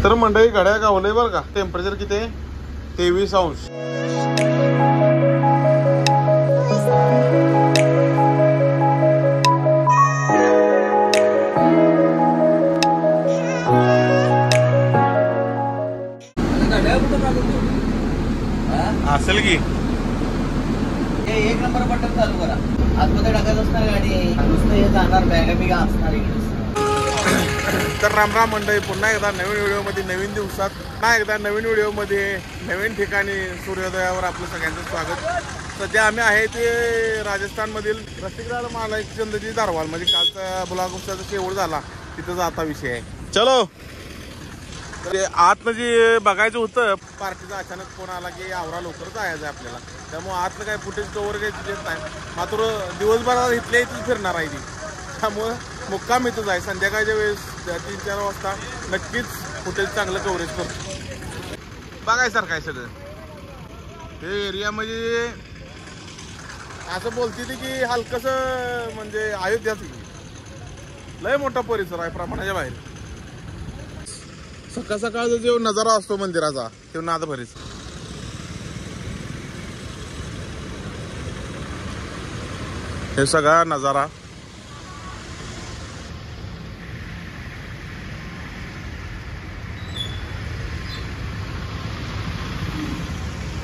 तर मंडळी घड्याळ गावलंय बरं का. टेम्परेचर किती आहे? 23 अंश. असेल की एक नंबर बटन चालू करा. आतमध्ये टाकायचं असणार गाडी नुसतं हे जाणार बॅगा बिगा असणार इकडे. तर रामराम मंडळी, पुन्हा एकदा नवीन व्हिडिओमध्ये, नवीन दिवसात, पुन्हा एकदा नवीन व्हिडिओमध्ये, नवीन ठिकाणी सूर्योदयावर आपलं सगळ्यांचं स्वागत. सध्या आम्ही आहे ते राजस्थानमधील रसिकराज मालचंदजी दारवाल, म्हणजे कालचा ब्लॉग उत्सवाचा शेवट झाला तिथं जाता विषय आहे. चलो. तर आतनं जे बघायचं होतं, पार्टीचा अचानक फोन आला की आवरा लवकर जायचं आहे आपल्याला. त्यामुळे आतलं काय फुटेज कवर काही येत नाही. मात्र दिवसभरात इथल्या इथं फिरणार आहे ती. त्यामुळं मुक्काम इथंच आहे. संध्याकाळच्या वेळेस 3-4 वाजता नक्कीच फुटेज चांगलं कव्हरेज करतो. बघायसारखं आहे सगळं हे एरिया. म्हणजे असं बोलते ती की हलकंसं म्हणजे अयोध्याच लय मोठा परिसर आहे प्रमाणाच्या बाहेर. सकाळ सकाळचा जो नजारा असतो मंदिराचा तो नाद भरीच. हे सगळा नजारा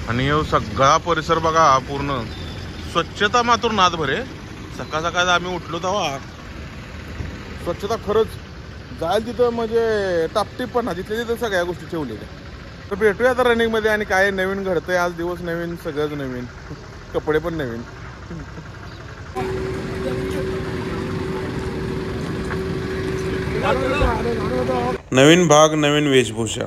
आणि हे सगळा परिसर बघा पूर्ण स्वच्छता मात्र नाद भरे. सकाळ सकाळ आम्ही उठलो तेव्हा स्वच्छता खरंच जाईल तिथं म्हणजे टापटीप पण ना तिथल्या तिथं सगळ्या गोष्टी ठेवलेल्या. तर भेटूया आता रनिंग मध्ये आणि काय नवीन घडतंय. आज दिवस नवीन, सगळंच नवीन, कपडे पण नवीन. नवीन भाग, नवीन वेशभूषा.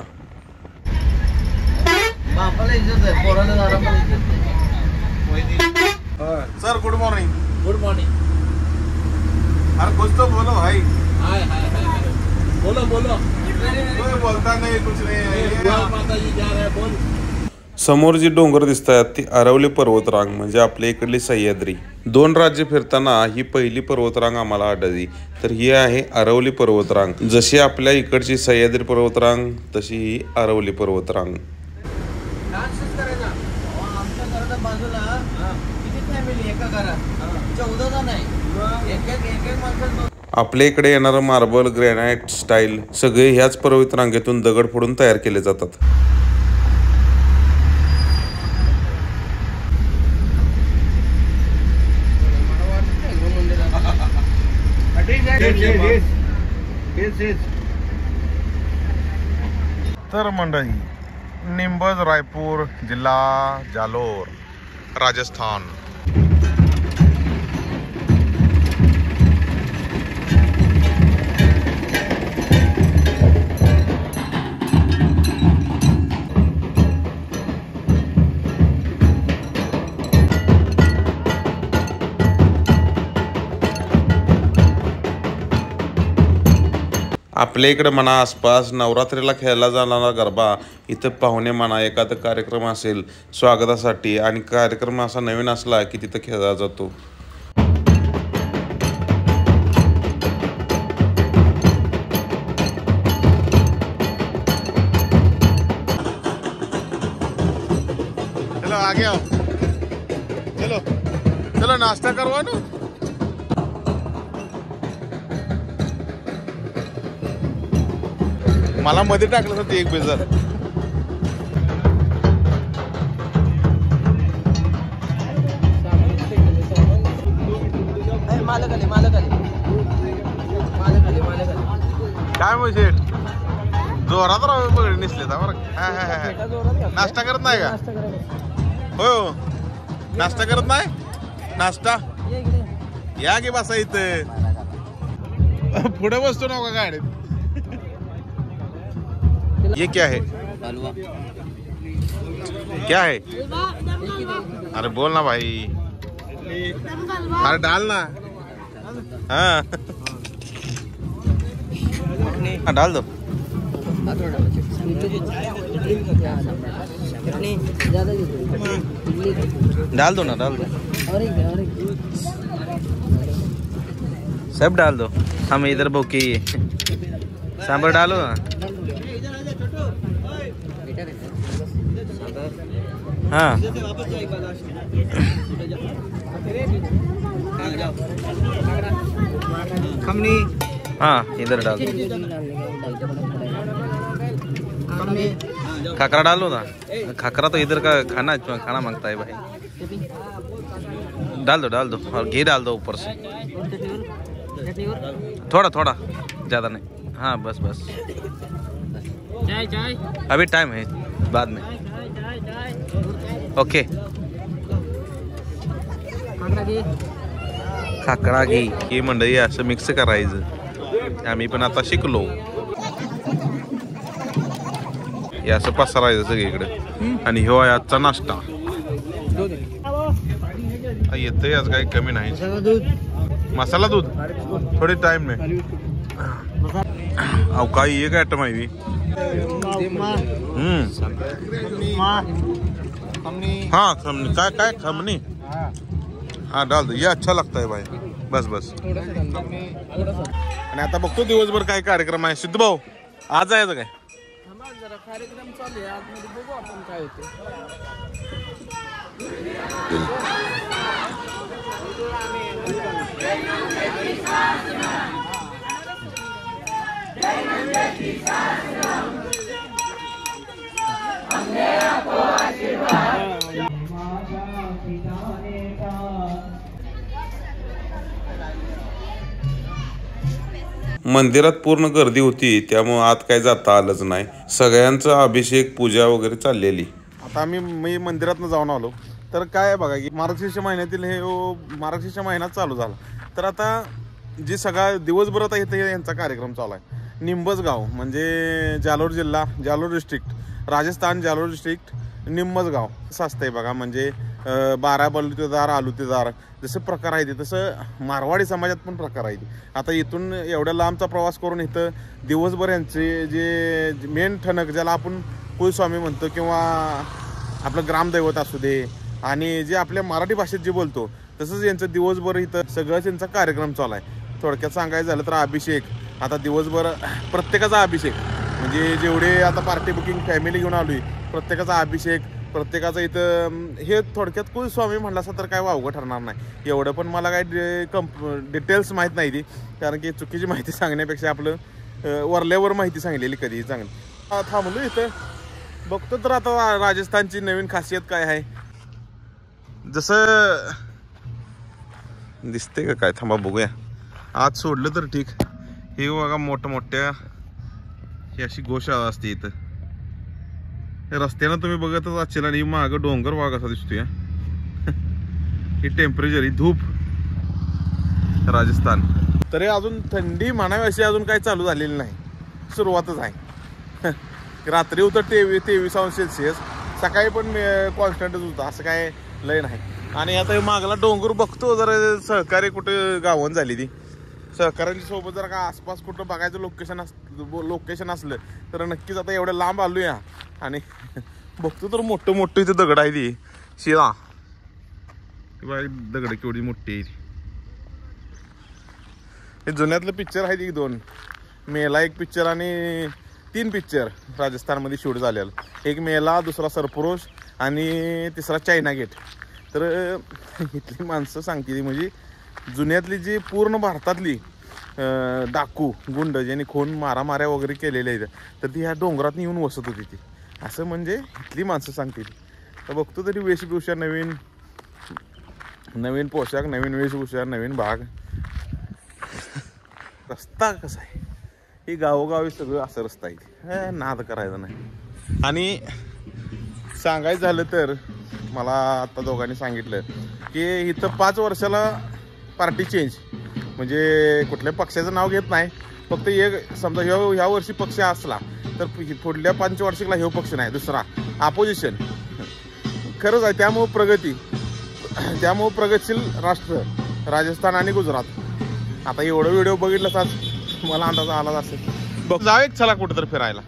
Sir good morning. Good morning. अरे कुछ तो बोलो भाई. हाय हाय हाय. बोलो बोलो. कोई बोलता नहीं कुछ नहीं. माताजी जा रहे बोल. समोर जी डोंगर दिसत आहेत ती अरवली पर्वतरांग, म्हणजे आपल्या इकडली सह्याद्री. 2 राज्य फिरताना ही पहिली पर्वतरांग आम्हाला आढळली. तर ही आहे अरवली पर्वतरांग. जशी आपल्या इकडची सह्याद्री पर्वतरांग तशी ही अरवली पर्वतरांग. आमच्या घराच्या बाजूला किती फॅमिली एका घरात 14 जण आहे. एक माणसाचं. आपल्या इकडे येणारं मार्बल, ग्रॅनाइट, स्टाईल सगळे ह्याच पर्वतरांगेतून दगड फोडून तयार केले जातात. तर मंडळी, निंबज, रायपूर जिल्हा, जालोर, राजस्थान. आपल्या इकडे म्हणा आसपास नवरात्रीला खेळला जाणारा गरबा, इथं पाहुणे म्हणा एखादा कार्यक्रम असेल स्वागतासाठी आणि कार्यक्रम असा नवीन असला की तिथं खेळला जातो. चलो आगे आओ. चलो चलो नाश्ता करवा ना. मला मध्ये टाकलं तर एक बेजार. काय म्हणजे जोरात राहू बघ निसले तर. नाश्ता करत नाही का? हो नाश्ता करत नाही. नाश्ता या की बसा इथं पुढे बसतो ना का गाडीत. ये क्या है? क्या है? अरे बोल ना भाई. अरे डाल ना. हाँ डाल दो. डाल दो ना, डाल दो. सब डाल दो. हम इधर भूखी सांभर डालो ना. हाँ हाँ इधर डाल खाकरा डालो ना। खाकरा तो इधर का खाना मांगता है भाई। डाल दो और घी डाल दो ऊपर से, थोड़ा थोड़ा, ज़्यादा नहीं। हाँ बस बस, अभी टाइम है, बाद में। ओके खाकरा घी ही मंडळी असं मिक्स करायचं। आम्ही पण आता शिकलो हे असं पसरायचं सगळीकडे। आणि ह्यो आहे आजचा नाश्ता। येतंय आज काही कमी नाही। मसाला दूध थोड़ी टाइम में अव काही एक आइटम आहे। हाँ खमनी काय खमनी, हाँ डाल दो, ये अच्छा लगता है भाई। बस बस। आणि आता बघतो दिवसभर काय कार्यक्रम आहे। सिद्ध भाऊ आज जायचं काय? कार्यक्रम चालू आहे आतमध्ये, बघू आपण काय होते। मंदिरात पूर्ण गर्दी होती त्यामुळे आत काय जाता आलंच नाही। सगळ्यांचा अभिषेक पूजा वगैरे चाललेली। आता मी मंदिरातनं जाऊन आलो तर काय बघा की मार्गशीर्ष महिन्यातील हे मार्गशीर्ष महिना चालू झाला। तर आता जे सगळा दिवसभर आता इथे यांचा कार्यक्रम चालू आहे। निंबज गाव म्हणजे जालोर जिल्हा, जालोर डिस्ट्रिक्ट, राजस्थान, जालोर डिस्ट्रिक्ट, निंबज गाव असं असतंय बघा। म्हणजे 12 बलुतेदार, आलुतेदार जसे प्रकार आहे तसं मारवाडी समाजात पण प्रकार आहे। आता इथून एवढ्या लांबचा प्रवास करून इथं दिवसभर यांचे जे मेन ठणक ज्याला आपण कुलस्वामी म्हणतो किंवा आपलं ग्रामदैवत असू दे आणि जे आपल्या मराठी भाषेत जे बोलतो तसंच यांचं दिवसभर इथं सगळंच यांचा कार्यक्रम चालू आहे। थोडक्यात सांगायचं झालं तर अभिषेक, आता दिवसभर प्रत्येकाचा अभिषेक म्हणजे जेवढे आता पार्टी बुकिंग फॅमिली घेऊन आलोय प्रत्येकाचा अभिषेक, प्रत्येकाचं इथं हे थोडक्यात कुलस्वामी म्हणलं असं तर काय वावगं ठरणार नाही। एवढं पण मला काय डिटेल्स माहीत नाही ती, कारण की चुकीची माहिती सांगण्यापेक्षा आपलं वरल्यावर माहिती सांगलेली कधीही चांगली। थांबलो इथं बघतो तर आता राजस्थानची नवीन खासियत काय आहे जसं दिसते का काय, थांबा बघूया। आज सोडलं तर ठीक। हे बघा मोठ्या ही अशी गोशाळा असते इथं। रस्त्यानं तुम्ही बघतच असेल आणि मागं डोंगर वाघ असा दिसतोय। ही टेम्परेचर, ही धूप राजस्थान। तरी अजून थंडी म्हणावी अशी अजून काय चालू झालेली नाही, सुरुवातच आहे। रात्री होतं 23 अंश सेल्सिअस, सकाळी पण कॉन्स्टंटच होतं, असं काय लय नाही। आणि आता मागला डोंगर बघतो जरा सहकारी कुठे गावन झाली ती सहकाऱ्यांच्या सोबत जर का आसपास कुठं बघायचं लोकेशन असलं तर नक्कीच आता एवढं लांब आलोय आणि बघतो तर मोठं इथे दगड आहे ती शिळा दगड केवढी मोठी आहे। हे जुन्यातलं पिक्चर आहे ती 2 मेला एक पिक्चर आणि 3 पिक्चर राजस्थानमध्ये शूट झालेलं। एक मेला, दुसरा सरपुरुष आणि तिसरा चायना गेट। तर इथली माणसं सांगते म्हणजे जुन्यातली जी पूर्ण भारतातली डाकू गुंड ज्यांनी खून मारामाऱ्या वगैरे केलेल्या आहेत तर ती ह्या डोंगरात येऊन वसत होती ती, असं म्हणजे इथली माणसं सांगते। तर बघतो तरी वेशभूषा नवीन पोशाख, नवीन वेशभूषा, नवीन भाग। रस्ता कसा आहे, ही गावोगावी सगळं असं रस्ता आहे, नाद करायचा नाही। आणि सांगायचं झालं तर मला आता दोघांनी सांगितलं की इथं 5 वर्षाला पार्टी चेंज, म्हणजे कुठल्या पक्षाचं नाव घेत नाही, फक्त एक समजा ह्या वर्षी पक्ष असला तर पुढल्या 5 वर्षाला ह्यो पक्ष नाही, दुसरा अपोजिशन। खरंच आहे, त्यामुळं प्रगतशील राष्ट्र राजस्थान आणि गुजरात। आता एवढं व्हिडिओ बघितलं मला अंदाज आला असेल। बघ जावे चला कुठं तर फिरायला,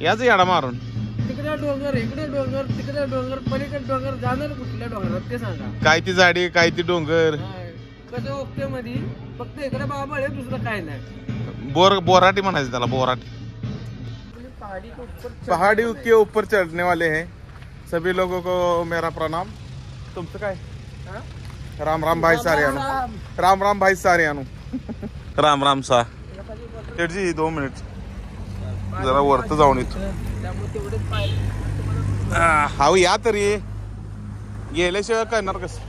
याच याडा मारून तिकडे डोंगर, इकडे डोंगर, तिकडे डोंगर, पलीकडे डोंगर, जाणार कुठल्या डोंगरात ते सांगा। काय ती झाडी, काय ती डोंगर, कसं ओके मध्ये फक्त इकडे बाबा आहे, दुसरं काय नाही। बोराटी म्हणायचं त्याला, बोराटी। पहाड़ी के ऊपर चढ़ने वाले हैं। सभी लोगों को मेरा प्रणाम। तुमचं काय? राम राम भाई सारियानो, राम राम भाई सारियानो, राम राम सा जी 2 मिनिट जरा वरत जाऊन येतो। हा या तरी गेल्याशिवाय करणार कसं?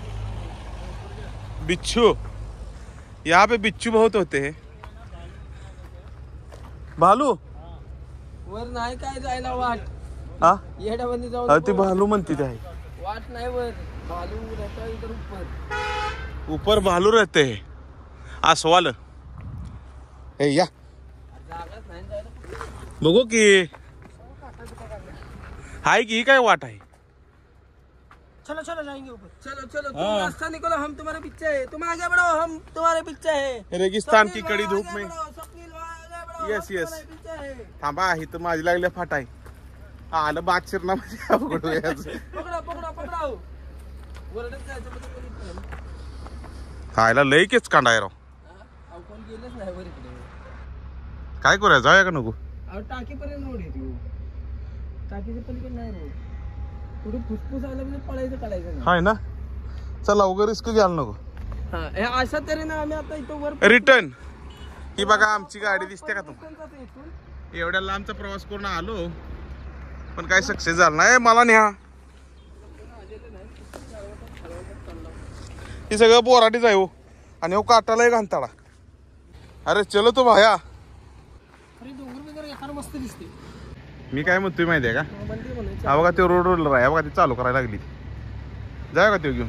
बिच्छू, यहाँ पे बिच्छू बहुत होते हैं। भालू वर नाही काय जायला वाट, हा येड्यामध्ये जाऊ ती भालू म्हणते ते आहे। वाट नाही वर, भालू रहता है इधर ऊपर। ऊपर भालू रहते हैं आसवाल। हे या जागाच नाही जायला। बघू की हाय की काय वाट आहे। चलो चलो जाएंगे ऊपर। चलो चलो तुम रास्ता निकलो, हम तुम्हारे पीछे है। तुम आगे बढ़ो, हम तुम्हारे पीछे है। रेगिस्तान की कड़ी धूप में। स्वप्नील आगे बढ़ो, यस यस तुम्हारे पीछे है। थांबा इथं माझी लागल्या फाट आहे। आलं बात शिरणा म्हणजे अवघड व्हायचं। पकडा पकडा पकडा, वरडत जायचं म्हणजे कोणी पण. खायला लय केच कांडाय राव। अहो कोण गेलंच नाही वर इकडे. काय करूया, जाऊया का नको? अहो टाकीपर्यंत रोड आहे तो, टाकीच्या पलीकडे नाही रोड. पुढे फुसफुस आलं म्हणजे पळायचं काढायचं नाही. हाय ना, चला उगा रिस्क घ्यायला नको। हा हे अशा तऱ्हेने आम्ही आता इथं वर रिटर्न ही बघा आमची गाडी दिसते का तुम्हाला? जातो इथून. एवढ्या लांबचा प्रवास करून आलो पण काय सक्सेस झाला नाही। मला न्या हे सगळं बोराटीच आहे हो, आणि हो काटालाही घालताडा। अरे चलो तो भाया। अरे डोंगर वगैरे एखादं मस्त दिसते। मी काय म्हणतोय माहितीये का? मंदिर म्हणायचं. हा बघा ते रोड रोलर आहे, बघा ती चालू करायला लागली। जाऊ का ते घेऊन?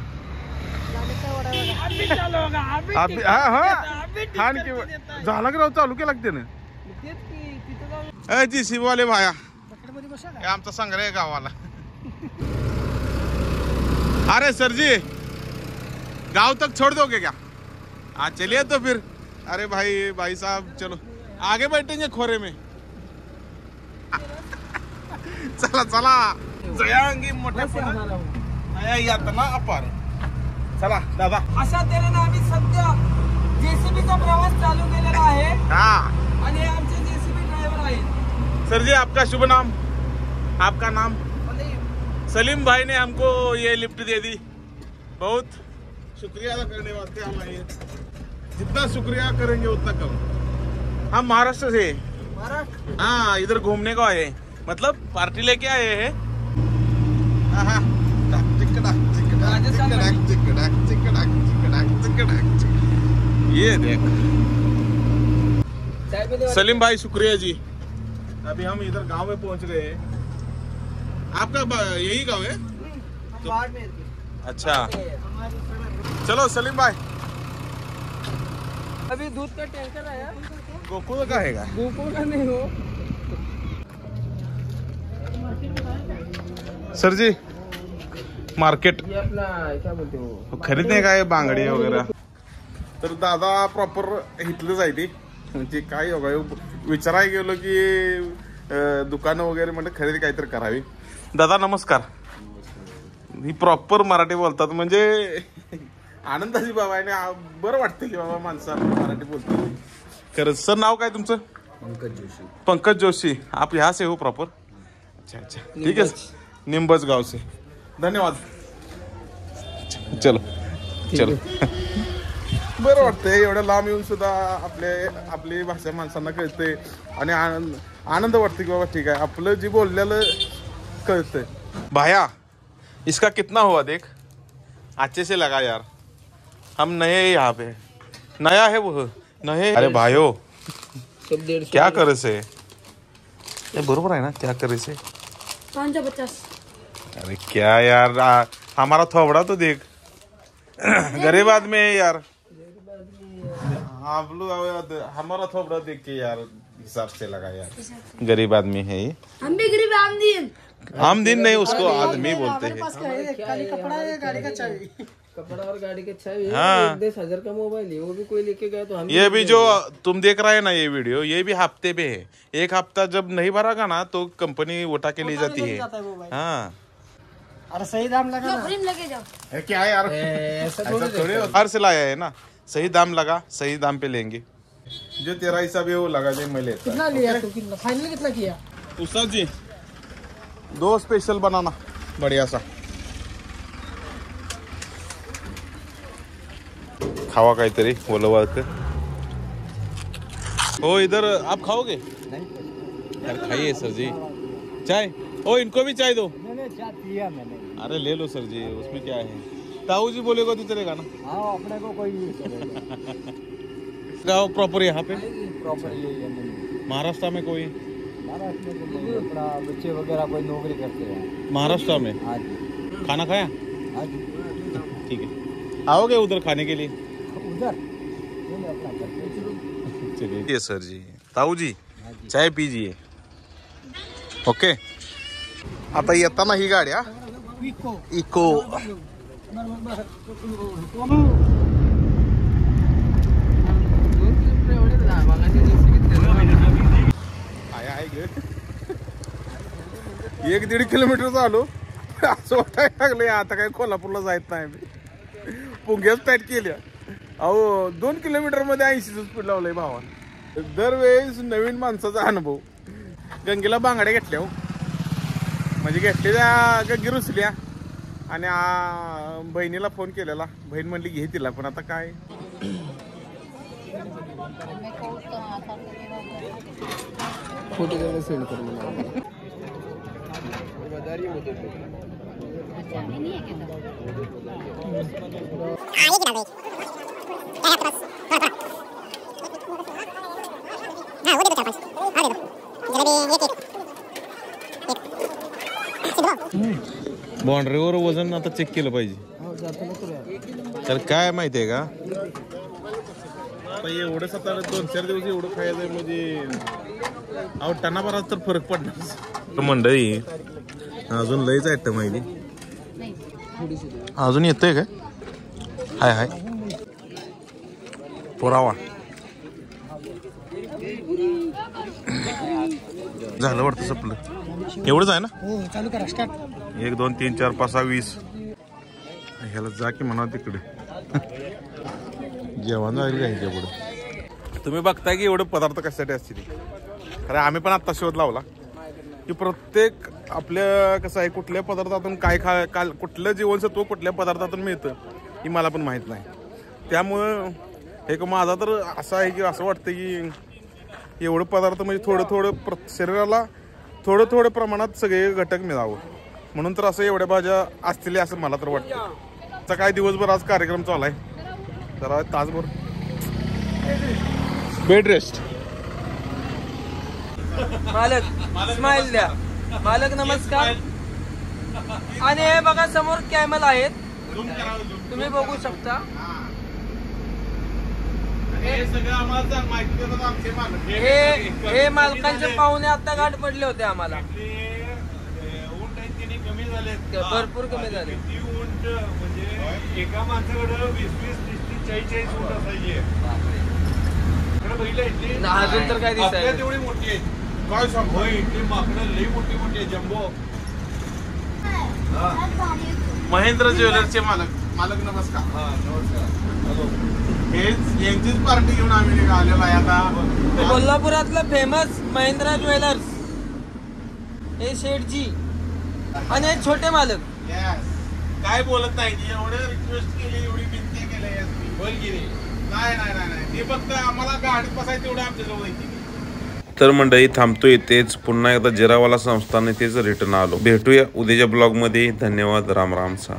हा हा झाला की राव, चालू केला की त्यानं। तेच की तिथं जाऊन जीसीबी वाले भाया, बकेटमध्ये बसा हे आमचा संग्रह आहे गावाला। अरे सर जी गांव तक छोड़ दोगे क्या? हाँ चलिए तो फिर। अरे भाई भाई साहब चलो आगे बैठेंगे खोरे में। चला चला जयांगी मोठ्या यातना अपार। चला दादा। अशा तऱ्हेने आम्ही सध्या जेसीबीचा प्रवास चालू केलेला आहे हाँ आणि हे आमचे जेसीबी ड्रायव्हर आहेत। सर जी आपका शुभ नाम? आपका नाम? सलीम भाई ने हमको ये लिफ्ट दे दी, बहुत शुक्रिया अदा करने वास्ते हम आए। जितना शुक्रिया करेंगे उतना कम। हम महाराष्ट्र से, हाँ इधर घूमने को आए, मतलब पार्टी लेके आए हैं। ये देख सलीम भाई शुक्रिया जी। अभी हम इधर गांव में पहुंच गए हैं। आपका यही गांव है? अच्छा चलो सलीम भाई। अभी दूध का टैंकर आया। गोकुल का है? गोकुल का नहीं हो सर जी मार्केट ये अपना क्या बोलते हो खरीदने का आहे बांगडी वगैरे। तर दादा प्रॉपर इथलंच आहे ते, म्हणजे काय होगा विचारायला गेलो की दुकानं वगैरे म्हणजे खरेदी काहीतरी करावी। दादा नमस्कार। ही प्रॉपर मराठी बोलतात म्हणजे आनंदाची बाबा आहे, बरं वाटतं की बाबा माणसाला मराठी बोलतो खरंच। सर नाव काय तुमचं? पंकज जोशी। पंकज जोशी, आप यहाँ से हो प्रॉपर? अच्छा अच्छा ठीक है, निम्बज गाव से। धन्यवाद। चलो चलो बरं वाटतंय एवढ्या लांब येऊन सुद्धा आपली भाषा माणसांना कळते आणि आनंद वाटतो की बाबा ठीक आहे आपलं जे बोललेलं कळतंय। भाया इसका कितना हुआ देख, अच्छे से लगा यार, हम नए हैं यहाँ पे, नया है वो नए। अरे भाइयों सब 150 क्या करे से ये बरोबर है ना, क्या करे से? 550। अरे क्या यार हमारा थोबड़ा तो देख गरीब आदमी है यार। आप लोग हमारा थोबड़ा देख के यार हिसाब से लगा यार, गरीब आदमी है ये। हम भी गरीब आमदीन। आमदीन नहीं उसको आदमी बोलते हैं। कपड़ा है, गाड़ी का चाबी, कपड़ा और गाड़ी का चाबी। हाँ। 10,000 का मोबाइल है, वो भी कोई लेके गया तो हम ये भी जो तुम देख रहे हैं ना ये वीडियो, ये भी हफ्ते पे है। एक हफ्ता जब नहीं भरागा ना तो कंपनी उठा के ले जाती है। हाँ अरे सही दाम लगा ना। फ्रेम लेके जाओ। क्या यार ऐसा थोड़ी बाहर से लाया है ना, सही दाम लगा, सही दाम पे लेंगे। जो तेरा हिसाब है वो लगा दे मैं लेता। कितना लिया तू? कितना फाइनल कितना किया? उस्ताद जी 2 स्पेशल बनाना बढ़िया सा। खावा काहीतरी ओलं हो इधर आप खाओगे? यार खाइए सर जी। चाय ओ इनको भी चाय दो। चाय पिया मैंने। अरे ले लो सर जी, उसमें क्या है। ताऊ जी बोलेगा तो चलेगा ना। हाँ अपने को कोई नहीं चलेगा। गाँव प्रॉपर यहाँ पे प्रॉपर यही है। महाराष्ट्र में कोई? महाराष्ट्र में अपना बच्चे वगैरह कोई नौकरी करते हैं महाराष्ट्र में। हाँ जी। खाना खाया? हाँ जी। ठीक है, आओगे उधर खाने के लिए? उधर अपना करते। चलिए सर जी। ताऊ जी चाय पीजिए। ओके आता येताना ही गाडी हा इको आहे 1-1.5 किलोमीटर चालू असं वाटायला लागले आता काय कोल्हापूरला जायत नाही मी पुंग्याच पॅट केल्या अहो 2 किलोमीटर मध्ये 80चं स्पीड लावलंय भावा दरवेळेस नवीन माणसाचा अनुभव गंगेला बांगड्या घेतल्या हो म्हणजे घेतलेल्या गंगी रुसल्या आणि बहिणीला फोन केलेला बहीण म्हणली घे तिला पण आता काय फोटो वगैरह सेंड कर देना बाउंड्रीवर वजन आता चेक केलं पाहिजे तर काय माहितीये का आता एवढं 2-4 दिवस एवढं खायचं म्हणजे अहो टनाभरात तर फरक पडणार मंडळी अजून लयच आयटम माहिती अजून येतोय काय हाय हाय पुरावा झालं वाटतं संपलं एवढंच आहे ना हो चालू करा स्टार्ट 1 2 3 4 5 6 20 ह्याला जा की म्हणा तिकडे जेवण झाली ह्याच्या पुढे तुम्ही बघताय की एवढे पदार्थ कशासाठी असतील अरे आम्ही पण आता शोध लावला की प्रत्येक आपल्या कसं आहे कुठल्या पदार्थातून काय कुठलं जीवनसत्व कुठल्या पदार्थातून मिळतं ही मला पण माहीत नाही त्यामुळं एक माझा तर असं आहे की असं वाटतं की एवढं पदार्थ म्हणजे थोडं शरीराला थोडं प्रमाणात सगळे घटक मिळावं म्हणून तर असं एवढ्या भाज्या असतील असं मला तर वाटतं आता काय दिवसभर आज कार्यक्रम चालू आहे जरा तासभर बेड रेस्ट मालक स्माइल द्या मालक नमस्कार आणि हे बघा समोर कॅमल आहेत तुम्ही बघू शकता हे मालकांचे पाहुणे आता गाठ पडले होते आम्हाला भरपूर कमी झाले एका माणसाकडे 20-40 ऊंट असायची अजून तर काय दिसायला तेवढी मोठी आहे काय सांगू इथली माकडं लई मोठी आहे जम्बो महेंद्र ज्वेलर्सचे मालक नमस्कार हेच यांचीच पार्टी घेऊन आम्ही निघालेलो आहे आता कोल्हापुरातलं फेमस महिंद्रा ज्वेलर्स हे शेठजी आणि हे छोटे मालक काय बोलत नाही एवढे रिक्वेस्ट केली एवढी विनंती केली बोलगिरी नाही ते फक्त आम्हाला गाडीत बसायचं तेवढं आमच्या जवळ तर मंडळी थांबतो इथेच पुन्हा एकदा जिरावाला संस्थान इथेच रिटर्न आलो भेटूया उद्याच्या ब्लॉग मध्ये धन्यवाद राम राम सा